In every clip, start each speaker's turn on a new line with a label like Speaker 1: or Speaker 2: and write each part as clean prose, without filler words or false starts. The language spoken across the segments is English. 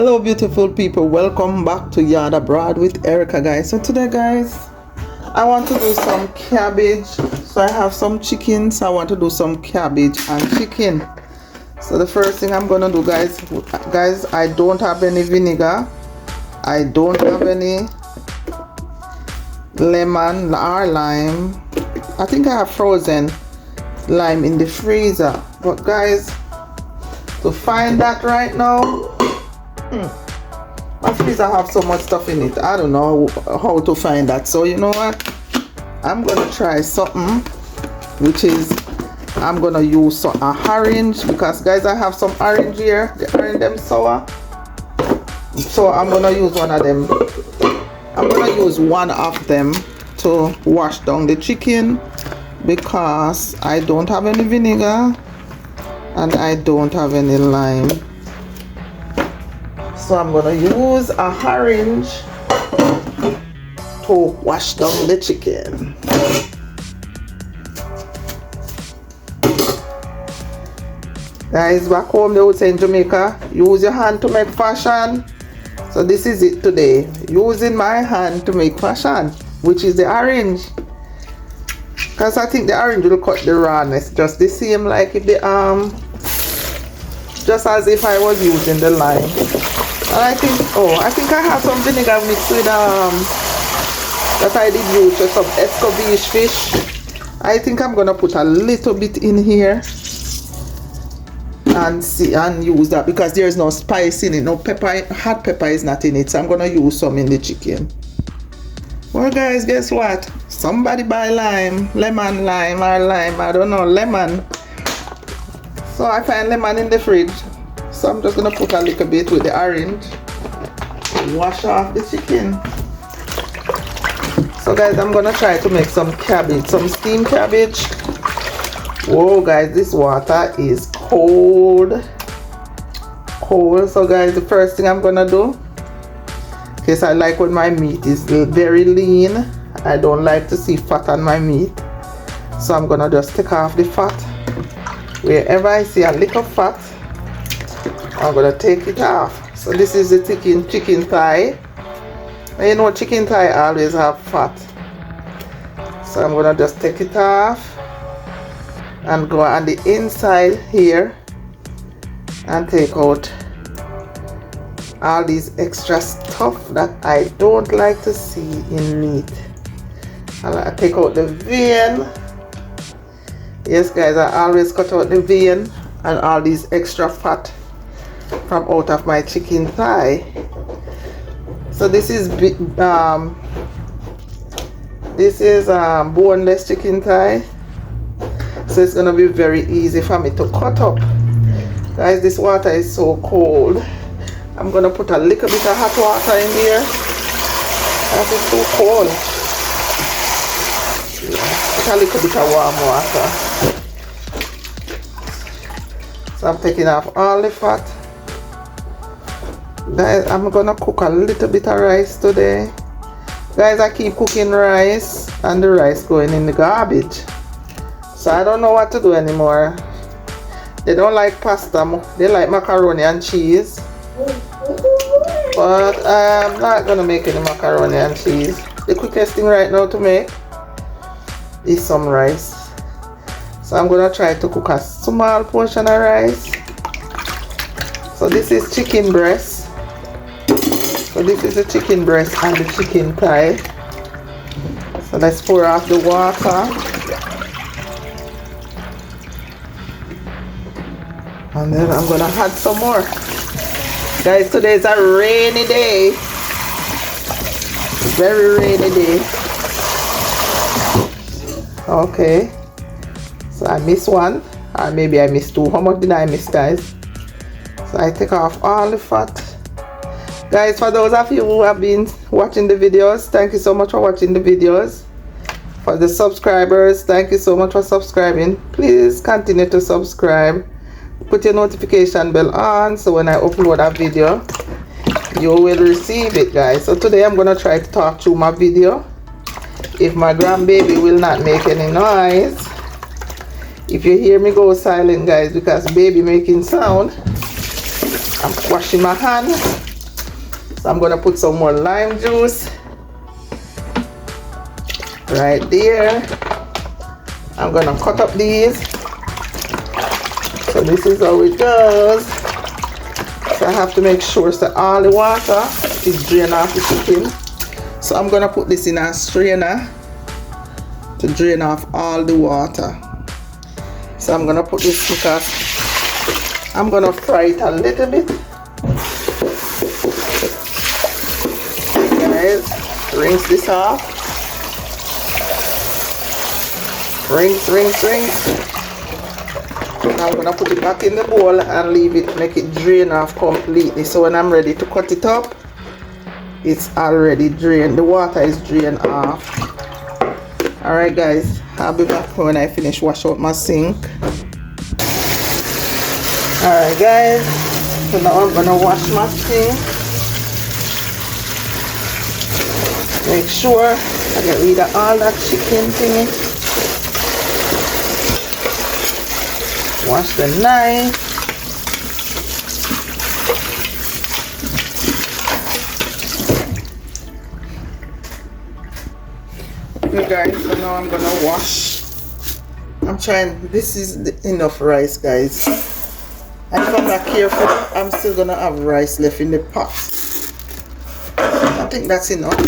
Speaker 1: Hello beautiful people, welcome back to Yard Abroad with Erica, guys. So today, guys, I want to do some cabbage. So I have some chicken, so I want to do some cabbage and chicken. So the first thing I'm gonna do, guys, I don't have any vinegar, I don't have any lemon or lime. I think I have frozen lime in the freezer, but guys, to find that right now, my freezer have so much stuff in it. I don't know how to find that. So you know what, I'm gonna try something, which is I'm gonna use a orange, because guys, I have some orange here. The orange them sour, so I'm gonna use one of them. I'm gonna use one of them to wash down the chicken, because I don't have any vinegar and I don't have any lime. So I'm gonna use a orange to wash down the chicken. Guys, back home they would say in Jamaica, use your hand to make fashion. So this is it today, using my hand to make fashion, which is the orange. Because I think the orange will cut the rawness just the same, like if the just as if I was using the lime. And I think I have some vinegar mixed with that I did use for some escovitch fish. I think I'm gonna put a little bit in here and see and use that, because there's no spice in it, no pepper, hot pepper is not in it. So I'm gonna use some in the chicken. Well guys, guess what? Somebody buy lemon lime, I don't know, lemon. So I find lemon in the fridge. So I'm just gonna put a little bit with the orange, wash off the chicken. So guys, I'm gonna try to make some cabbage, some steamed cabbage. Whoa guys, this water is cold. So guys, the first thing I'm gonna do, because I like when my meat is very lean, I don't like to see fat on my meat. So I'm gonna just take off the fat. Wherever I see a little fat, I'm gonna take it off. So this is the chicken thigh. And you know, chicken thigh always have fat. So I'm gonna just take it off and go on the inside here and take out all these extra stuff that I don't like to see in meat. And I take out the vein. Yes guys, I always cut out the vein and all these extra fat from out of my chicken thigh. So this is boneless chicken thigh, so it's gonna be very easy for me to cut up. Guys, this water is so cold. I'm gonna put a little bit of hot water in here. That is too cold. Put a little bit of warm water. So I'm taking off all the fat. Guys, I'm gonna cook a little bit of rice today. Guys, I keep cooking rice and the rice going in the garbage. So I don't know what to do anymore. They don't like pasta, they like macaroni and cheese. But I'm not gonna make any macaroni and cheese. The quickest thing right now to make is some rice. So I'm gonna try to cook a small portion of rice. So this is chicken breast. So this is the chicken breast and the chicken thigh. So let's pour off the water. And then I'm gonna add some more. Guys, today is a rainy day. Very rainy day. Okay. So I missed one. Or maybe I missed two. How much did I miss, guys? So I take off all the fat. Guys, for those of you who have been watching the videos, thank you so much for watching the videos. For the subscribers, thank you so much for subscribing. Please continue to subscribe. Put your notification bell on, so when I upload a video, you will receive it, guys. So today I'm gonna try to talk through my video. If my grandbaby will not make any noise. If you hear me go silent, guys, because baby making sound, I'm washing my hands. So I'm gonna put some more lime juice right there. I'm gonna cut up these. So this is how it goes. So I have to make sure that all the water is drained off the chicken. So I'm gonna put this in a strainer to drain off all the water. So I'm gonna put this because I'm gonna fry it a little bit. Guys, rinse this off. Rinse. Now I'm gonna put it back in the bowl and leave it, make it drain off completely. So when I'm ready to cut it up, it's already drained. The water is drained off. Alright guys, I'll be back when I finish wash out my sink. Alright guys, so now I'm gonna wash my sink. Make sure I get rid of all that chicken thing. Wash the knife. Okay guys, so now I'm gonna wash. I'm trying, this is enough rice guys. And if I'm not careful, I'm still gonna have rice left in the pot. I think that's enough.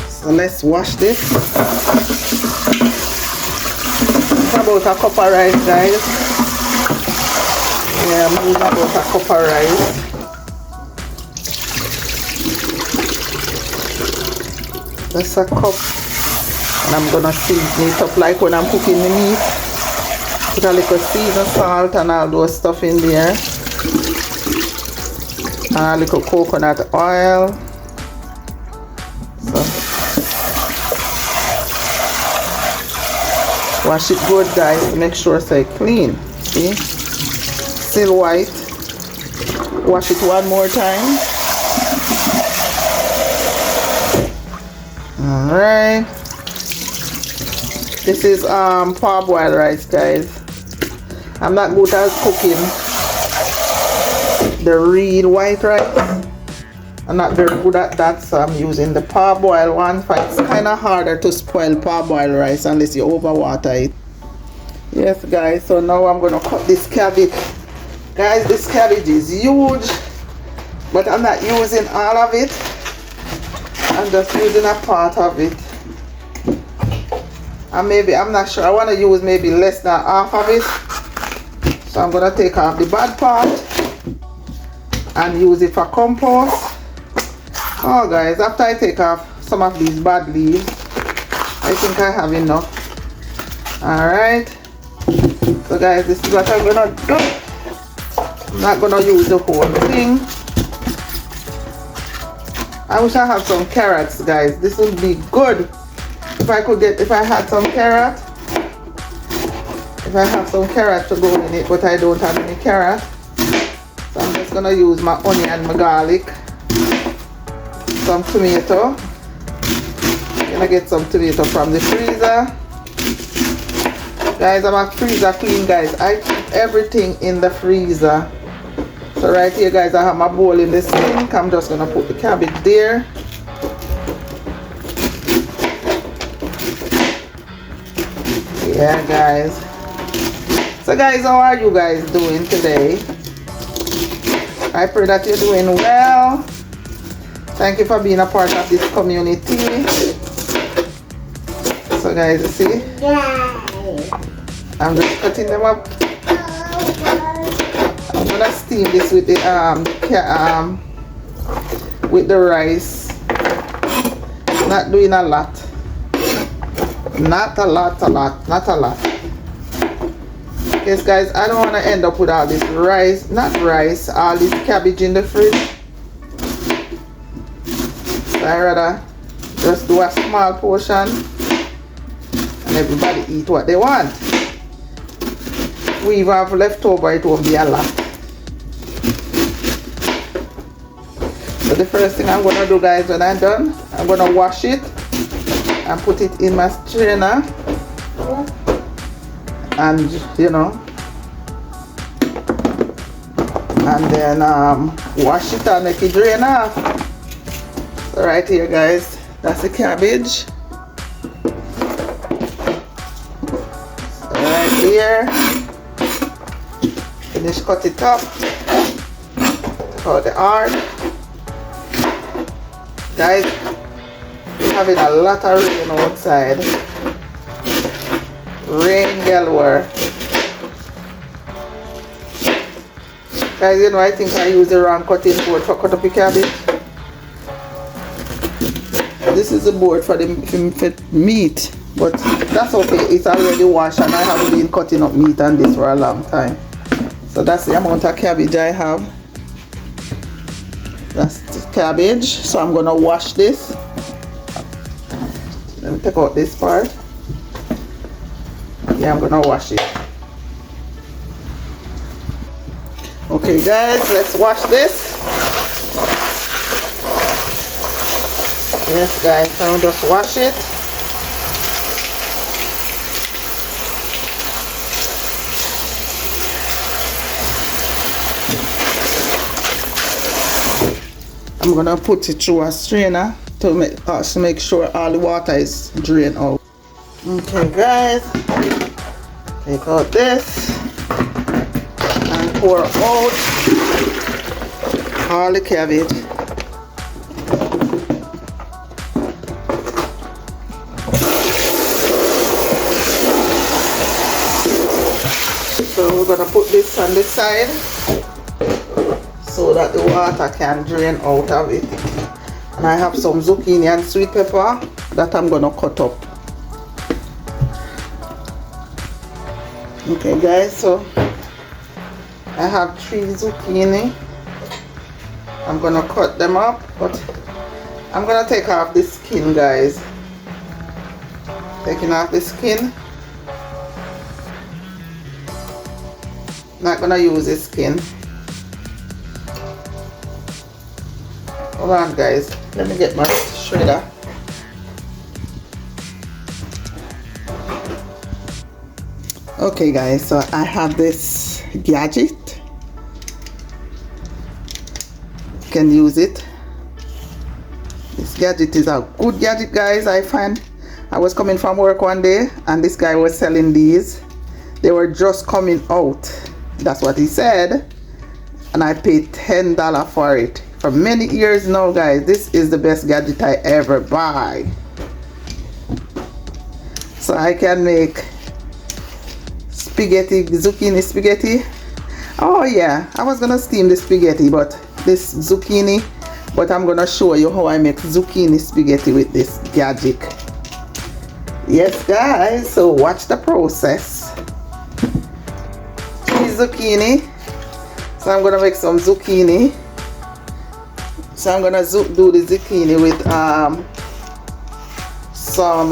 Speaker 1: So let's wash this. It's about a cup of rice guys. Yeah, I'm using about a cup of rice. That's a cup. And I'm gonna season it up like when I'm cooking the meat. Put a little seasoned salt and all those stuff in there. And a little coconut oil. So wash it good guys. Make sure it's clean. See? Still white. Wash it one more time. Alright. This is parboiled rice guys. I'm not good at cooking the real white rice. I'm not very good at that, so I'm using the parboiled one. It's kind of harder to spoil parboiled rice unless you overwater it. Yes guys, so now I'm going to cut this cabbage. Guys, this cabbage is huge, but I'm not using all of it. I'm just using a part of it. And maybe, I'm not sure, I want to use maybe less than half of it. So I'm going to take off the bad part and use it for compost. Oh guys, after I take off some of these bad leaves, I think I have enough. Alright. So guys, this is what I'm going to do. I'm not going to use the whole thing. I wish I had some carrots guys. This would be good. If I had some carrot. If I have some carrot to go in it, but I don't have any carrot. So I'm just going to use my onion, my garlic. Some tomato. I'm going to get some tomato from the freezer. Guys, I'm a freezer clean guys. I keep everything in the freezer. So right here guys, I have my bowl in the sink. I'm just going to put the cabbage there. Yeah guys. So guys, how are you guys doing today? I pray that you're doing well. Thank you for being a part of this community. So guys, you see? I'm just cutting them up. I'm gonna steam this with the rice. Not doing a lot. Not a lot. Yes guys, I don't want to end up with all this rice, all this cabbage in the fridge. So I rather just do a small portion and everybody eat what they want. If we even have leftover, it won't be a lot. So the first thing I'm gonna do guys, when I'm done, I'm gonna wash it and put it in my strainer. and you know, and then wash it and make it drain off. So right here guys, that's the cabbage. So right here, finish cut it up, take out the heart. Guys, we're having a lot of rain outside. Rain galore. Guys, you know, I think I used the wrong cutting board for cut up the cabbage. This is the board for the meat, but that's okay. It's already washed and I haven't been cutting up meat on this for a long time. So that's the amount of cabbage I have. That's the cabbage. So I'm gonna wash this. Let me take out this part. Yeah, I'm gonna wash it. Okay guys, let's wash this. Yes guys, I'll just wash it. I'm gonna put it through a strainer to make sure all the water is drained out. Okay guys, take out this and pour out all the cabbage. So we're gonna put this on the side so that the water can drain out of it. And I have some zucchini and sweet pepper that I'm gonna cut up. Okay guys, so I have 3 zucchini. I'm gonna cut them up, but I'm gonna take off the skin guys. Taking off the skin. Not gonna use the skin. Hold on guys, let me get my shredder. Okay guys, so I have this gadget. You can use it. This gadget is a good gadget guys. I was coming from work one day and this guy was selling these. They were just coming out. That's what he said. And I paid $10 for it. For many years now guys, this is the best gadget I ever buy. So I can make spaghetti, zucchini spaghetti. Oh yeah, I was gonna steam the spaghetti, but this zucchini, but I'm gonna show you how I make zucchini spaghetti with this gadget. Yes guys, so watch the process. 3 zucchini. So I'm gonna make some zucchini. So I'm gonna do the zucchini with some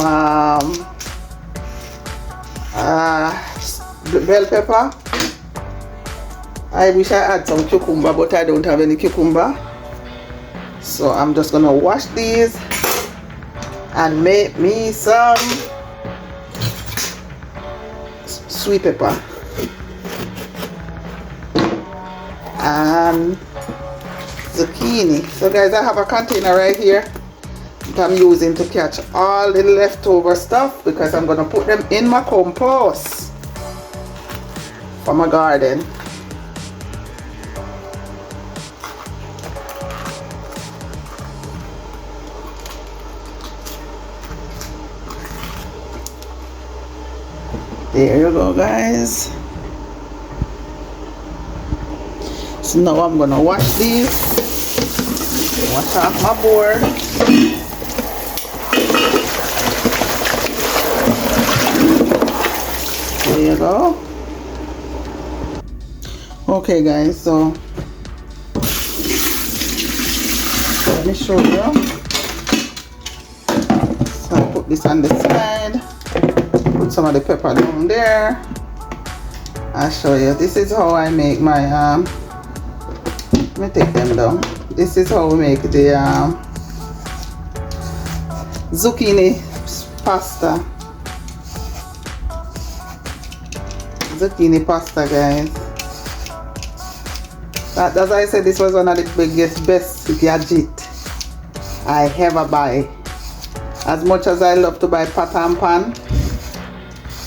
Speaker 1: bell pepper. I wish I had some cucumber, but I don't have any cucumber. So I'm just gonna wash these and make me some sweet pepper and zucchini. So guys, I have a container right here that I'm using to catch all the leftover stuff because I'm gonna put them in my compost for my garden. There you go guys. So now I'm gonna wash these. Wash off my board. There you go. Okay guys, so let me show you. So I put this on the side. Put some of the pepper down there. I'll show you. This is how I make my let me take them down. This is how we make the zucchini pasta. zucchini pasta, guys. As I said, this was one of the biggest, best gadget I ever buy. As much as I love to buy pot and pan,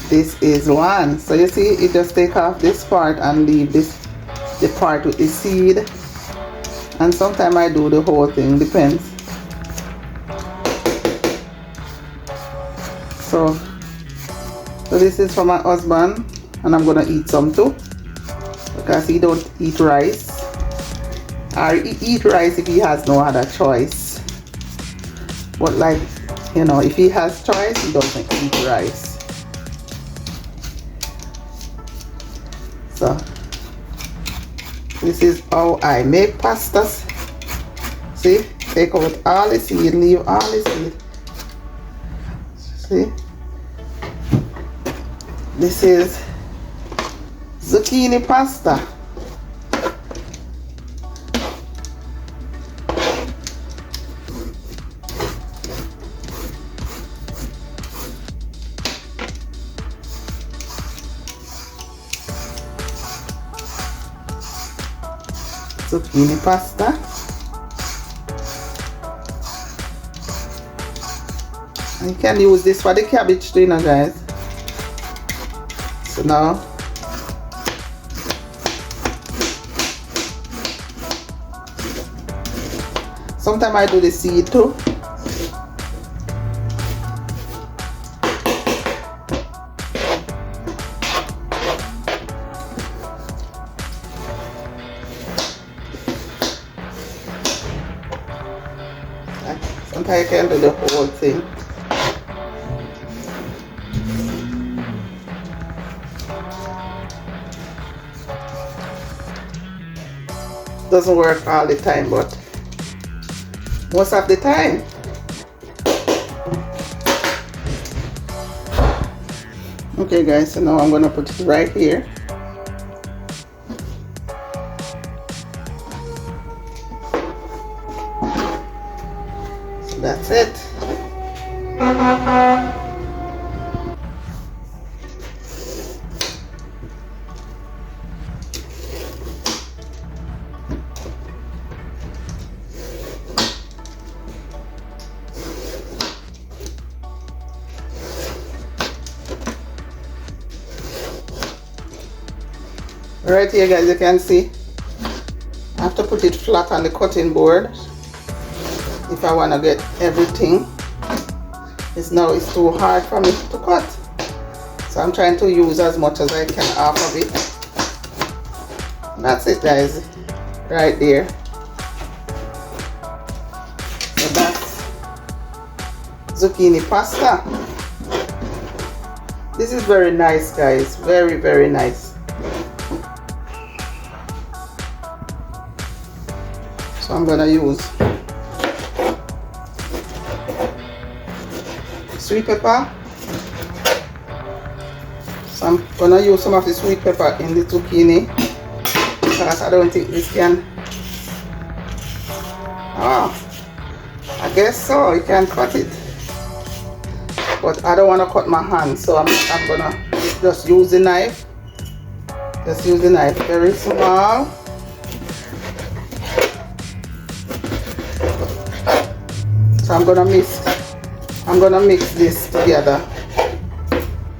Speaker 1: this is one. So you see, it just take off this part and leave the part with the seed. And sometimes I do the whole thing, depends. So this is for my husband, and I'm gonna eat some too, because he don't eat rice, or he eat rice if he has no other choice. But like, you know, if he has choice, he doesn't eat rice. So this is how I make pastas. See, take out all the seed, leave all the seed. See, this is zucchini pasta. Zucchini pasta. And you can use this for the cabbage too, you know, guys. So now sometimes I do the seed too. Sometimes I can do the whole thing. Doesn't work all the time, but most of the time. Okay guys, so now I'm gonna put it right here. So that's it. Right here, guys, you can see I have to put it flat on the cutting board if I want to get everything. It's too hard for me to cut, so I'm trying to use as much as I can off of it. That's it, guys, right there. So that's zucchini pasta. This is very nice, guys, very, very nice. So I'm gonna use sweet pepper. So I'm gonna use some of the sweet pepper in the zucchini, because I don't think this can. I guess so, you can cut it, but I don't want to cut my hand, so I'm gonna just use the knife. Just use the knife very small. So I'm gonna mix this together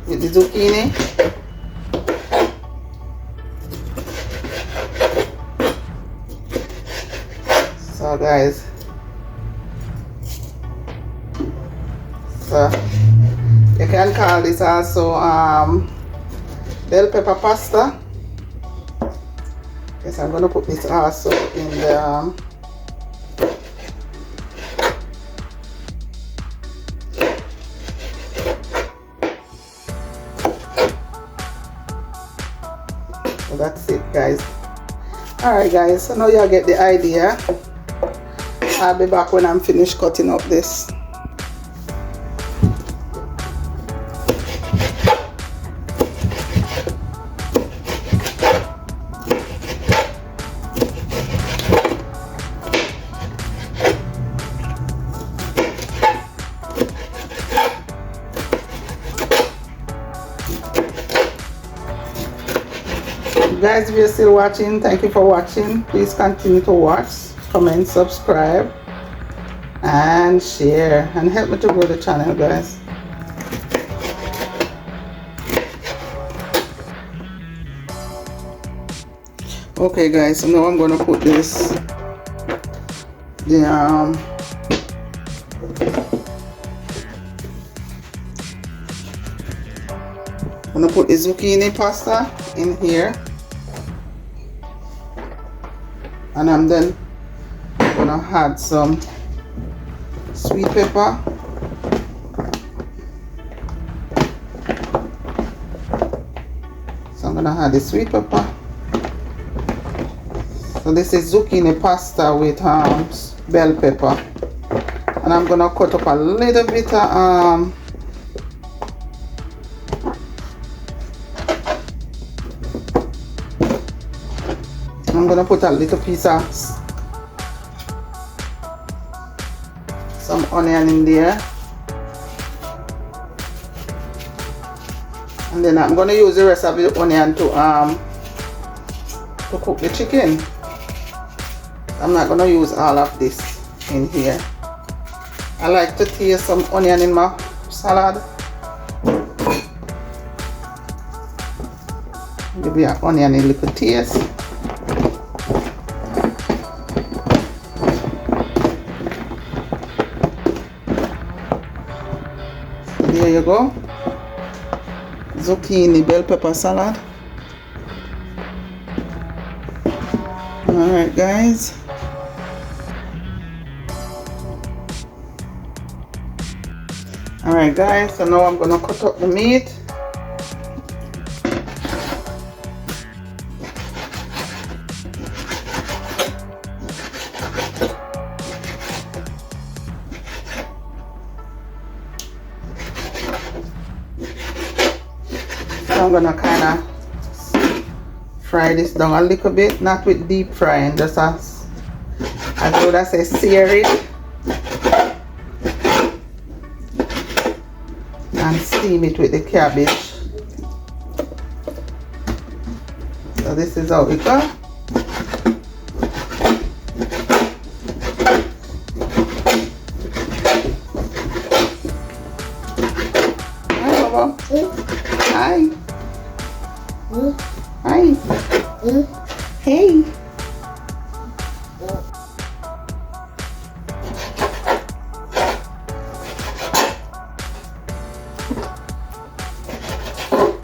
Speaker 1: with the zucchini. So guys, so you can call this also bell pepper pasta. Yes, I'm gonna put this also in the so that's it, guys. Alright guys, so now y'all get the idea. I'll be back when I'm finished cutting up this. Guys, if you're still watching, thank you for watching. Please continue to watch, comment, subscribe, and share, and help me to grow the channel, guys. Okay guys, so now I'm gonna put this I'm gonna put the zucchini pasta in here, and I'm then gonna add some sweet pepper, so I'm gonna add the sweet pepper. So this is zucchini pasta with bell pepper, and I'm gonna cut up a little bit of I'm gonna put a little piece of some onion in there, and then I'm gonna use the rest of the onion to cook the chicken. I'm not gonna use all of this in here. I like to taste some onion in my salad. Give the onion a little taste. There you go. Zucchini bell pepper salad. Alright guys. Alright guys, so now I'm gonna cut up the meat. So I'm gonna kinda fry this down a little bit, not with deep frying, just as I would say sear it. And steam it with the cabbage. So this is how it goes. Hi, Baba. Hi. Hi. Hey.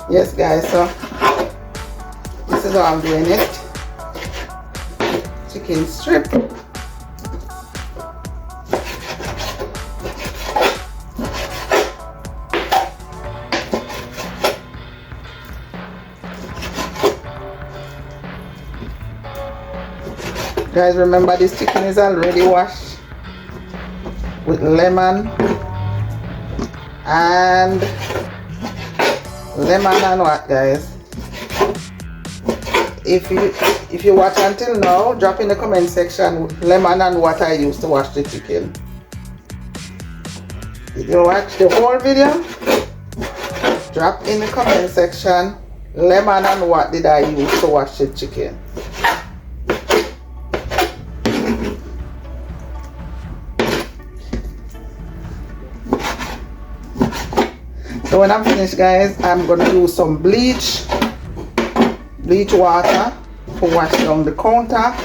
Speaker 1: Yes guys, so this is how I'm doing it. Chicken strip. Guys, remember this chicken is already washed with lemon and what, guys? If you watch until now, drop in the comment section lemon and what I used to wash the chicken. Did you watch the whole video? Drop in the comment section lemon and what did I use to wash the chicken. So when I'm finished guys, I'm gonna use some bleach water to wash down the counter,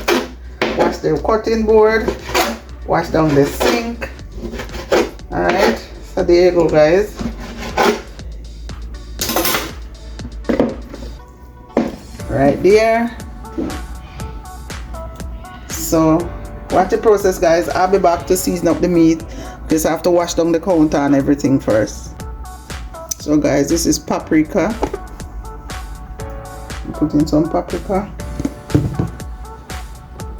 Speaker 1: wash the cutting board, wash down the sink. Alright, so there you go guys. Right there. So watch the process guys. I'll be back to season up the meat. Just have to wash down the counter and everything first. So guys, this is paprika. I'm putting some paprika,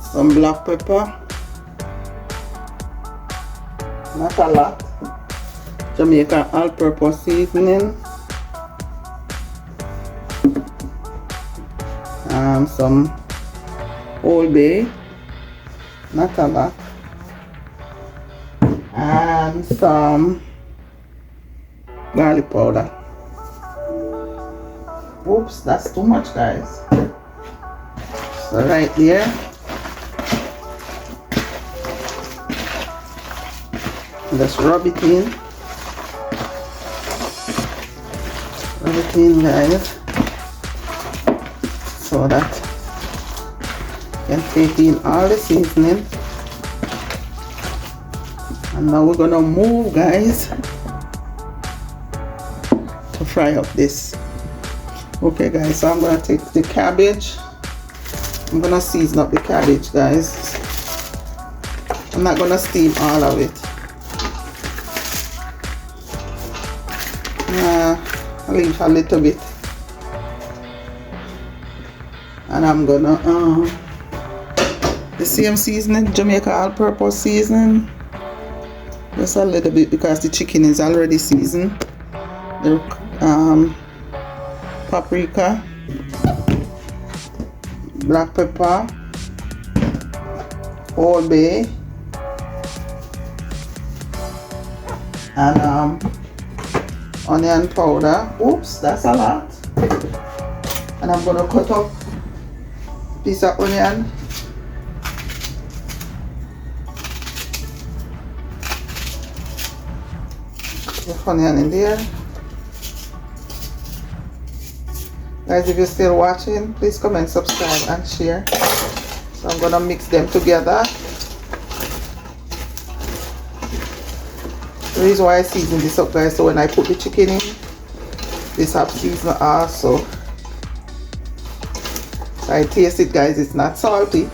Speaker 1: some black pepper, not a lot, Jamaican all-purpose seasoning, some Old Bay, not a lot, and some garlic powder. Oops, that's too much guys. So right there. Just rub it in. Rub it in, guys, so that you can take in all the seasoning. And now we're gonna move, guys, to fry up this. Okay, guys, so I'm gonna take the cabbage. I'm gonna season up the cabbage, guys. I'm not gonna steam all of it. I'll leave a little bit. And I'm gonna the same seasoning, Jamaica all-purpose seasoning. Just a little bit because the chicken is already seasoned. The paprika, black pepper, Old Bay, and onion powder. Oops, that's a lot. And I'm gonna cut up a piece of onion. The onion in there. Guys, if you're still watching, please comment, subscribe, and share. So I'm gonna mix them together. The reason why I season this up, guys, so when I put the chicken in, this have seasoning also. So I taste it, guys, it's not salty.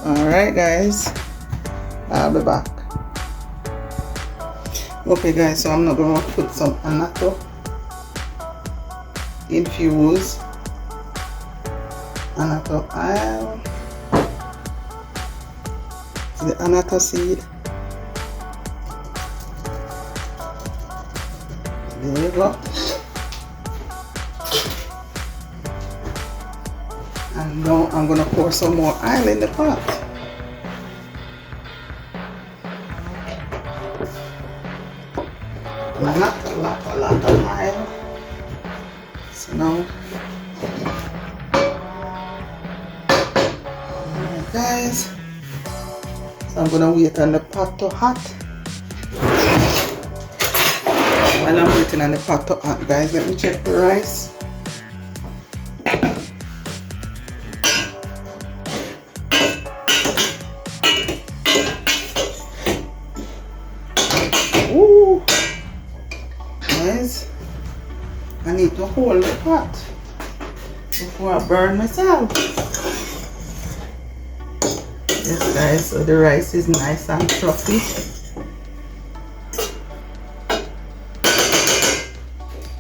Speaker 1: Alright, guys, I'll be back. Okay, guys, so I'm not gonna put some annatto infused annatto oil. The annatto seed. There you go. And now I'm gonna pour some more oil in the pot. Not a lot of oil. So now, alright, guys. So I'm gonna wait on the pot to hot. While I'm waiting on the pot to hot, guys, let me check the rice. Ooh, guys, I need to hold the pot before I burn myself. Yes, guys, so the rice is nice and fluffy.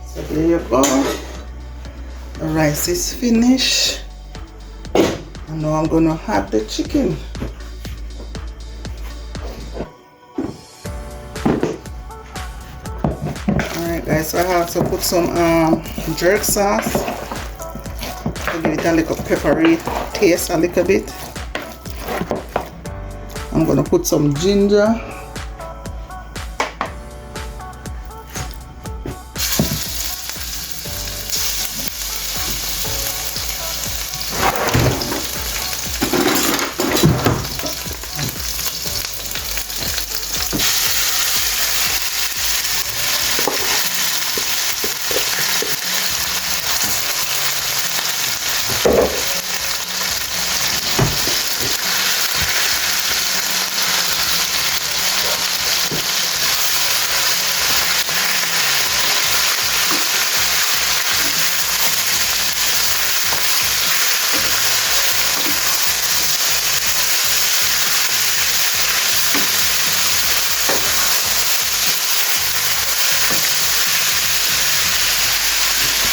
Speaker 1: So there you go. The rice is finished. And now I'm gonna add the chicken. Alright, guys, so I also put some jerk sauce to give it a little peppery taste a little bit. I'm gonna put some ginger.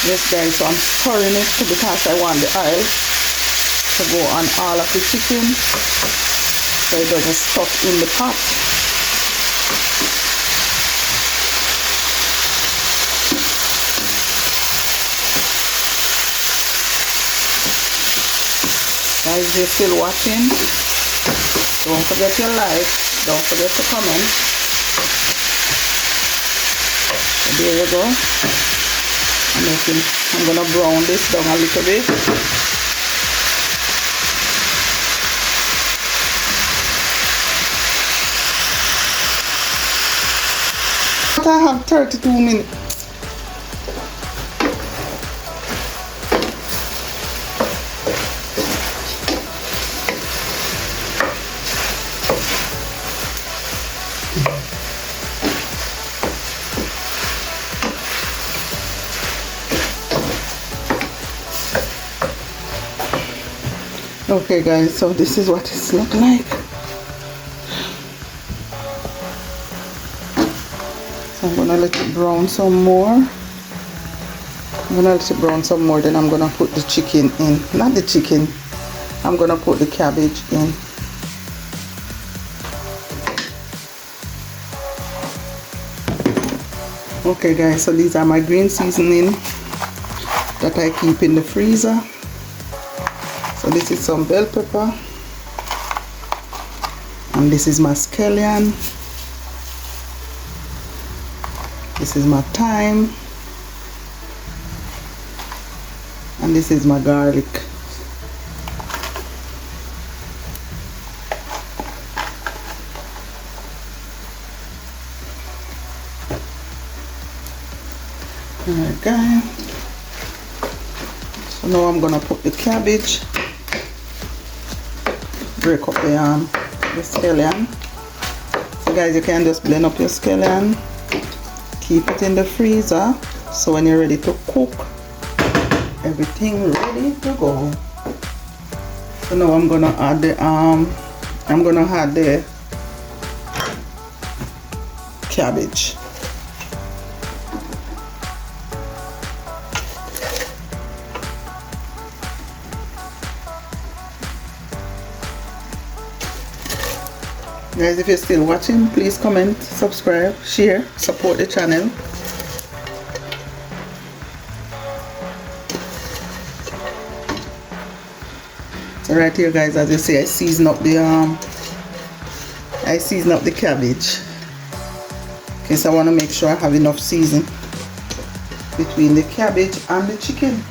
Speaker 1: Yes, guys, so I'm stirring it because I want the oil to go on all of the chicken so it doesn't stuck in the pot. Guys, if you're still watching, don't forget to like, don't forget to comment. So there you go. I'm gonna brown this down a little bit. thought I have 32 minutes. Okay guys, so this is what it's look like. So I'm gonna let it brown some more. I'm gonna let it brown some more, then I'm gonna put the chicken in. Not the chicken, I'm gonna put the cabbage in. Okay guys, so these are my green seasoning that I keep in the freezer. So this is some bell pepper, and this is my scallion, this is my thyme, and this is my garlic. Alright guys, so now I'm gonna put the cabbage. Break up the scallion. So guys, you can just blend up your scallion, keep it in the freezer, so when you're ready to cook, everything ready to go. So now I'm gonna add the cabbage. Guys, if you're still watching, please comment, subscribe, share, support the channel. So right here guys, as you see, I season up the cabbage. Okay, so I want to make sure I have enough season between the cabbage and the chicken.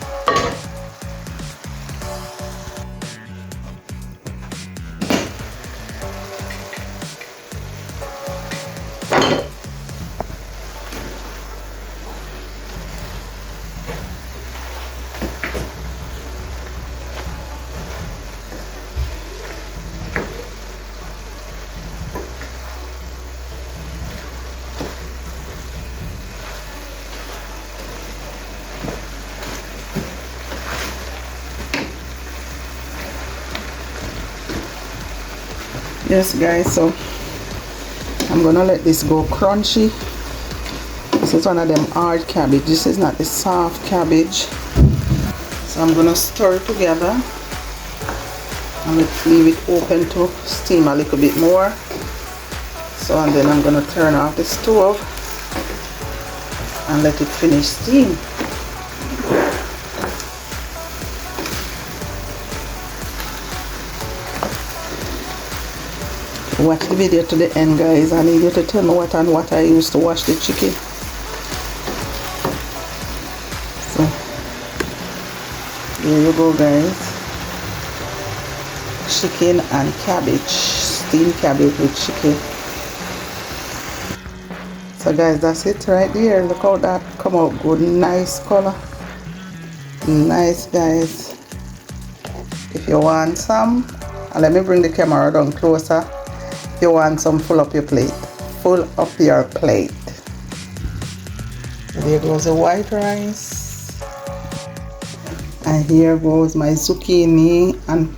Speaker 1: Yes guys, so I'm gonna let this go crunchy. This is one of them hard cabbage. This is not the soft cabbage. So I'm gonna stir it together and leave it open to steam a little bit more. So and then I'm gonna turn off the stove and let it finish steam. Watch the video to the end guys. I need you to tell me what I used to wash the chicken. So there you go guys. Chicken and cabbage. Steamed cabbage with chicken. So guys, that's it right there. Look how that come out good. Nice color. Nice guys. If you want some, and let me bring the camera down closer. If you want some, full up your plate. Full up your plate. There goes the white rice. And here goes my zucchini and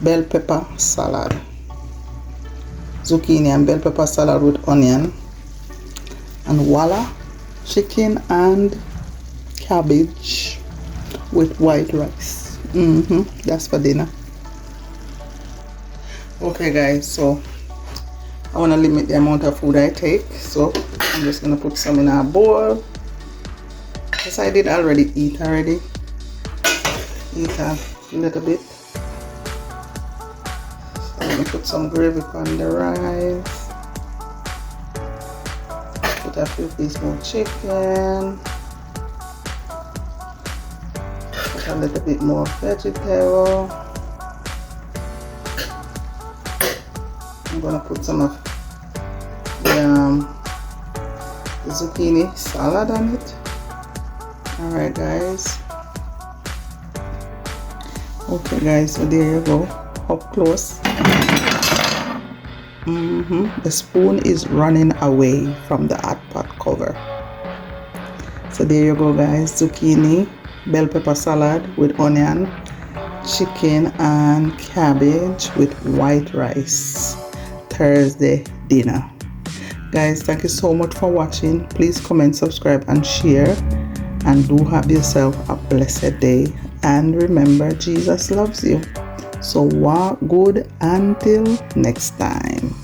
Speaker 1: bell pepper salad. Zucchini and bell pepper salad with onion. And voila, chicken and cabbage with white rice. That's for dinner. Okay guys, so I want to limit the amount of food I take, so I'm just going to put some in a bowl, because I did already eat a little bit. So let me put some gravy on the rice, put a few pieces more chicken, put a little bit more vegetable. I'm gonna put some of the the zucchini salad on it. Alright guys. Okay guys, so there you go. Up close. The spoon is running away from the hot pot cover. So there you go guys, zucchini bell pepper salad with onion, chicken and cabbage with white rice. Thursday dinner. Guys, thank you so much for watching. Please comment, subscribe and share, and do have yourself a blessed day. And remember, Jesus loves you. So walk good until next time.